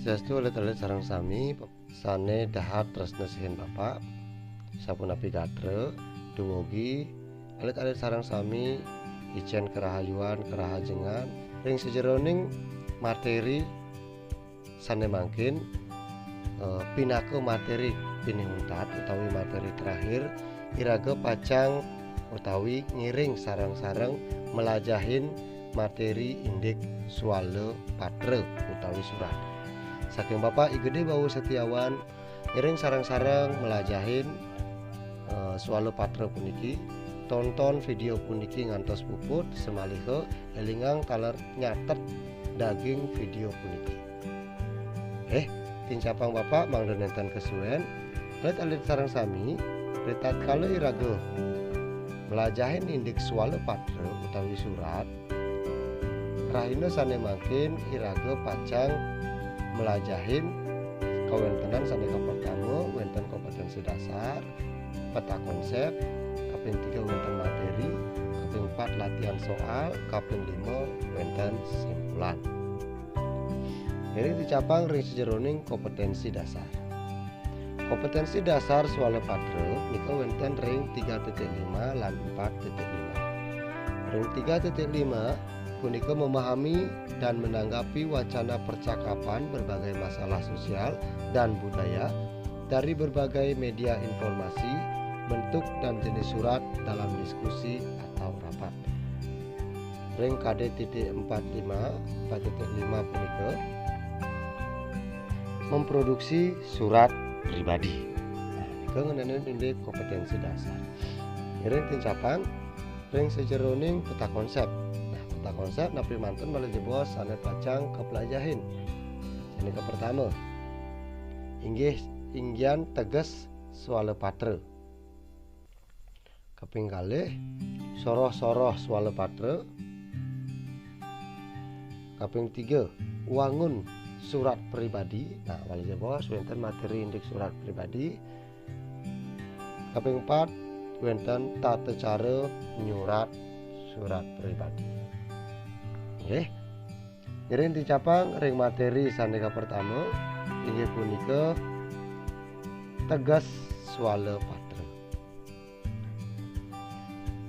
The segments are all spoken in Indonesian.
Swastiastu alit-alit sareng sami sane dahat tresna sihin Bapak sapunapi gatre dumugi alit-alit sareng sami icen kerahayuan kerahajengan ring sejeroning materi sane mangkin pinake materi pinihuntat utawi materi terakhir iraga pacang utawi ngiring sareng-sareng melajahin materi indik swale patre utawi surat saking Bapak Igede Bau Setiawan ngiring sareng-sareng melajahin swale patre puniki tonton video puniki ngantos puput semalihe elingang taler nyatet daging video puniki tincapang Bapak mangda nenten kesuwen alit sareng sami retat kala iraga melajahin indik swale patre utawi surat rahina sane mangkin iraga pacang melajahin kawentenan sane pertama wenten kompetensi dasar peta konsep kaping 3 wenten materi kaping 4 latihan soal kaping 5 wenten simpulan. Ini dicapang ring sejeroning kompetensi dasar. Kompetensi dasar swale patre nika wenten ring 3.5 lan 4.5. Ring 3.5 punika memahami dan menanggapi wacana percakapan berbagai masalah sosial dan budaya dari berbagai media informasi, bentuk dan jenis surat dalam diskusi atau rapat. Ring KD.45 4.5 punika memproduksi surat pribadi. Nika ngeuneuneun indik kompetensi dasar. Ring tincapang ring sejeroning peta konsep. Peta konsep napi manten balik jebos sane pacang kepelajahin. Ini ke pertama inggih inggian teges swale patre. Kaping kalih soroh-soroh swale patre. Kaping 3 wangun surat pribadi. Nah, balik jebos wenten materi indik surat pribadi. Kaping 4 wenten tata cara nyurat surat pribadi. Ngiring dicapang ring materi sandika pertama inggih punika tegas swale patre.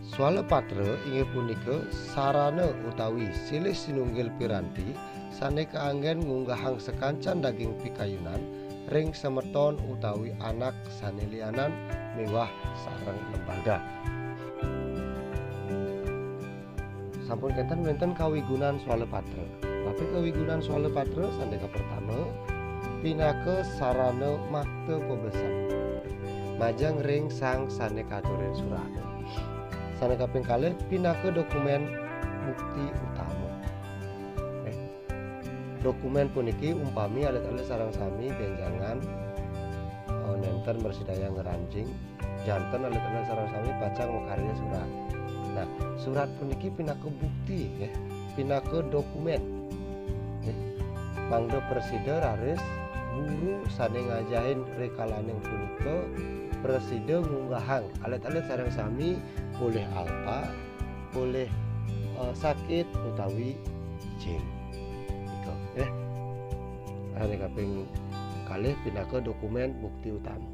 Swale patre inggih punika sarana utawi silih sinunggil piranti sane kaanggen ngunggahang sekancan daging pikayunan ring semeton utawi anak sane lianan miwah sareng lembaga. Sampun kenten wenten kawigunan swale patre. Tapi kawigunan swale patre sandika pertama pinake sarana makte pebesan. Majang ring sang sane katurin surat. Sane kaping kalih pinake dokumen bukti utama. Dokumen puniki umpami alit-alit sareng sami benjangan nenten bersedaya ngeranjing janten alit-alit sareng sami pacang makarya surat. Nah, surat puniki pinake bukti pinake dokumen. Mangda presida raris guru sane ngajahin rekalaning punika presida ngunggahang alit-alit sareng sami boleh alpa, boleh sakit utawi izin. Ane kaping kalih pinake dokumen bukti utama.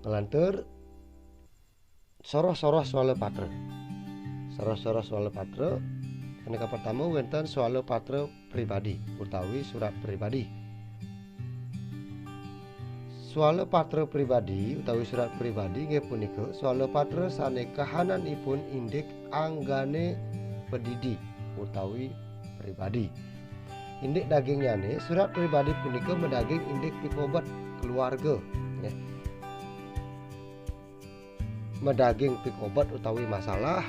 Ngelantur soroh-soroh swale patre. Soroh-soroh swale patre punika pertama wenten swale patre pribadi utawi surat pribadi. Swale patre pribadi utawi surat pribadi nggih punika swale patre sane kahananipun indik anggane pedidi utawi pribadi. Indik dagingyane surat pribadi punika mendaging indik pikobat keluarga medaging pikobat utawi masalah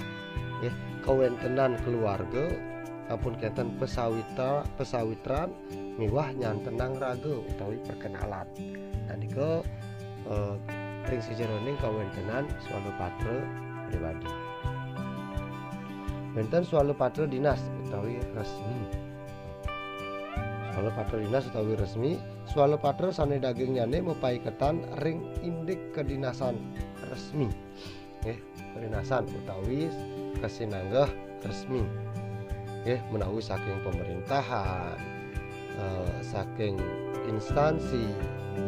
kawentenan keluarga ampun kenten pesawitran miwah nyantenang raga utawi perkenalan. Dan nika ring sejeroning kawentenan swale patre pribadi. Wenten swale patre dinas utawi resmi. Swale patre dinas utawi resmi, swale patre sane dagingyane mepaiketan ring indik kedinasan resmi. Kedinasan utawi kesinanggah resmi. Menawi saking pemerintahan, saking instansi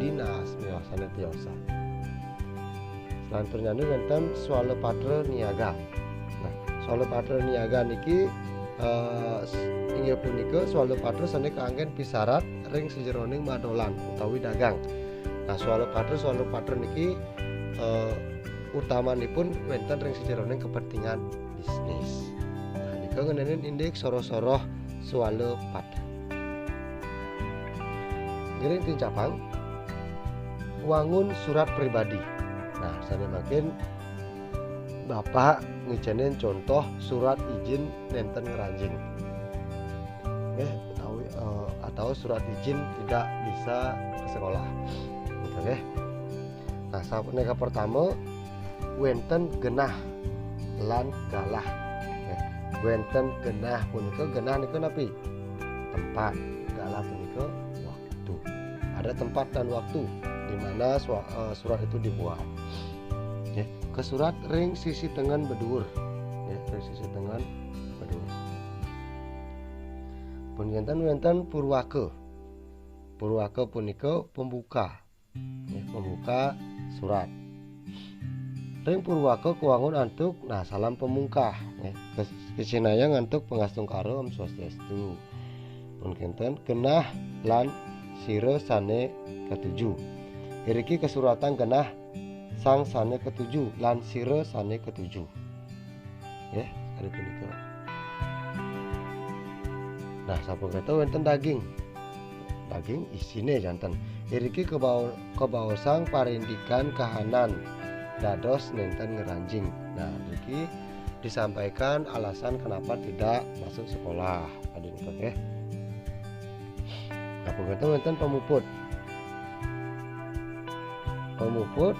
dinas miwasane tiosa. Selanjutnya wonten swale patra niaga. Nah, swale patra niaga niki inggih punika swale patra sane kaanggen pisarat ring sejeroning madolan utawi dagang. Nah, swale patra niki utamanipun wonten ring sejeroning kepentingan bisnis. Nah, nika ngenenen indeks soro-soroh swale patra. Ngiring tincapang wangun surat pribadi. Nah, sane makin Bapak ngijenin contoh surat izin nenten ngeranjing. Atau surat izin tidak bisa ke sekolah. Oke. Nah, sapunika pertama wenten genah lan galah. Wenten genah punika genah niku napi? Tempat, galah punika waktu. Ada tempat dan waktu di mana surat itu dibuat. Ke surat ring sisi tengen bedur. Ring sisi tengen bedur. Pun wenten purwake. Purwake punika pembuka. Pembuka surat. Ring purwake kuwangun antuk salam pemungkah. Kesinayang antuk pangastung karo Om Swastiastu. Pun kinten genah lan sira sane ketujuh. Iriki kesuratan genah sang sane ketujuh lan sira sane ketujuh. Ada punika. Nah, sampun kata wonten daging. Daging isine janten. Iriki kebaosang parindikan kahanan dados nenten ngeranjing. Nah, iki disampaikan alasan kenapa tidak masuk sekolah. Ada nika Nah, pun wonten pemuput. Pemuput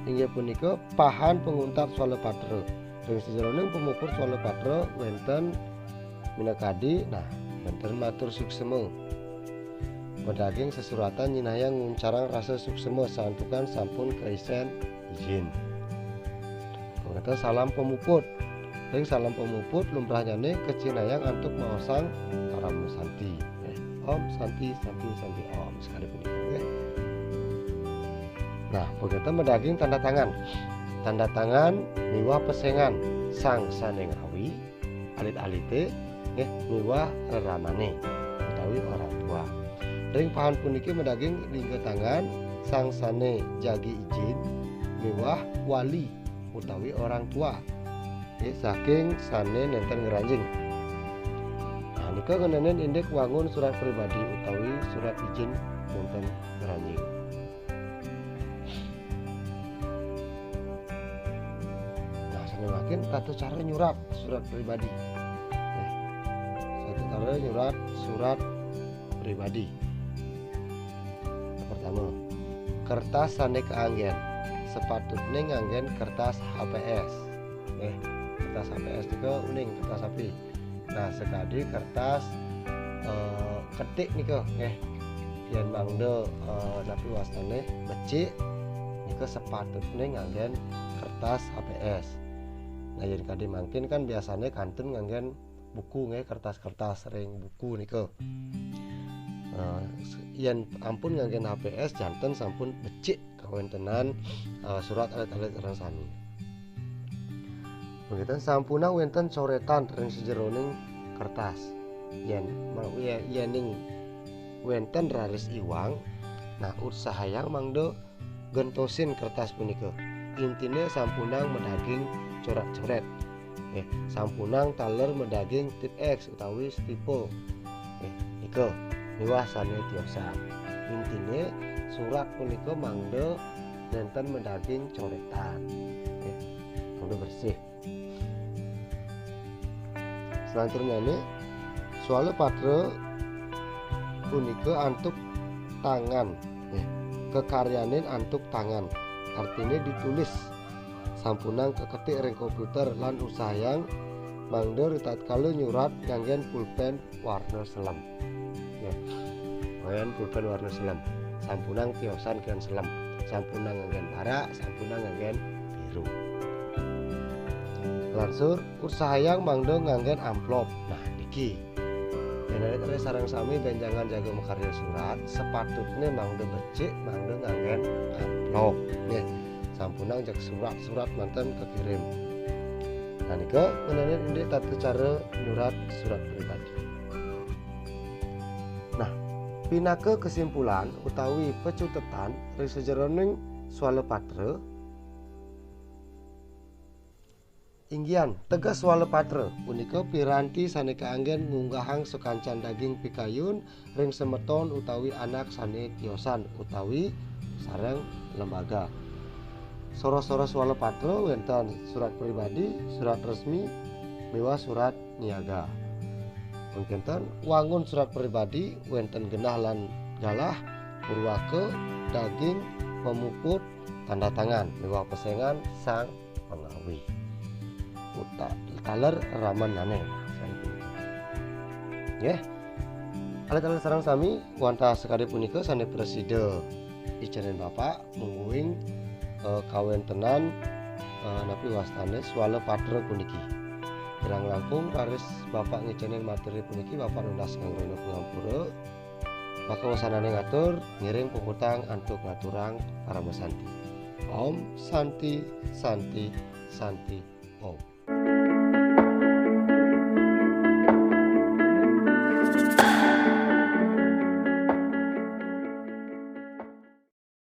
inggih punika pahan penguntat swale patra. Ring sejeroning pemuput swale patra wonten minakadi wonten matur suksema. Pedaging sesuratan nyinayang nguncarang rasa suksema santukan sampun kaisen izin. Kata salam pemuput. Ring salam pemuput lumrahnyane kecinayang antuk maosang para santi. Om santi om sekali punika. Nah, begitu medaging tanda tangan. Tanda tangan miwah pesengan sang saneng awi alit-alite miwah reramane utawi orang tua. Ring pahan puniki medaging lingga tangan sang sane jagi izin miwah wali utawi orang tua. Saking sane nenten ngeranjing. Nah, nika ngenenen indek wangun surat pribadi utawi surat izin nenten ngeranjing. Makin satu cara nyurat surat pribadi. Satu cara nyurat surat pribadi. Pertama, kertas sane keanggen. Sepatutnya nganggen kertas HPS. Kertas HPS juga uning kertas api. Nah, sekali kertas ketik nika yen mangde napi wasane becik nika sepatutnya nganggen kertas HPS. Nah, jadi kadi mungkin kan biasanya kanten nganggen buku kertas-kertas ring buku nika. Yen ampun nganggen HPS janten sampun becik kawontenan surat alit-alit rangsani. Begitu sampuna wonten coretan ring sejeroning kertas. Yen ning wonten raris iwang, nah utsahayang mangdo gentosin kertas punika. Intine sampunang medaging coret-coret. Sampunang taler medaging tip X utawi stipo. Nika miwah sane tiosa. Intine surat punika mangde nenten medaging coretan. Mangde bersih. Selanjutnya ini swale patra punika antuk tangan. Kekaryanin antuk tangan. Artinya ditulis sampunang keketik ring komputer lan usahayang mangde tatkala nyurat nganggen pulpen warna selam. Nganggen pulpen warna selam. Sampunang tiosan kan selam. Sampunang nganggen barak, sampunang nganggen biru. Lansur usahayang mangde nganggen amplop. Nah, niki Dari sarang sami benjangan jaga makarya surat sepatutnya mangde becik mangde nganggen amplop nih sampunang jak surat mantan kekirim. Nah nika mengenai ini tata cara nyurat surat pribadi. Nah pinake kesimpulan utawi pecutetan dari sejeroning swala patra inggian tegas swala patra punika piranti saneka anggen ngunggahang sekancan daging pikayun ring semeton utawi anak sane tiosan utawi sareng lembaga. Soro-soro swala patra wenten surat pribadi, surat resmi, miwa surat niaga. Wenten wangun surat pribadi wenten genah lan galah purwake daging pemuput tanda tangan miwa pesengan sang pengawi. Taler raman nane ya alat-alat sarang sami wanta sekali punika sane preside icanen bapak mengguing kawentenan napi wastane swala patra puniki kirang langkung paris bapak ngicanen materi puniki bapak nulas nganggo pengampura maka wasanane ngatur ngiring pengutang antuk ngaturang para mesanti. Om Santi Santi Santi Om.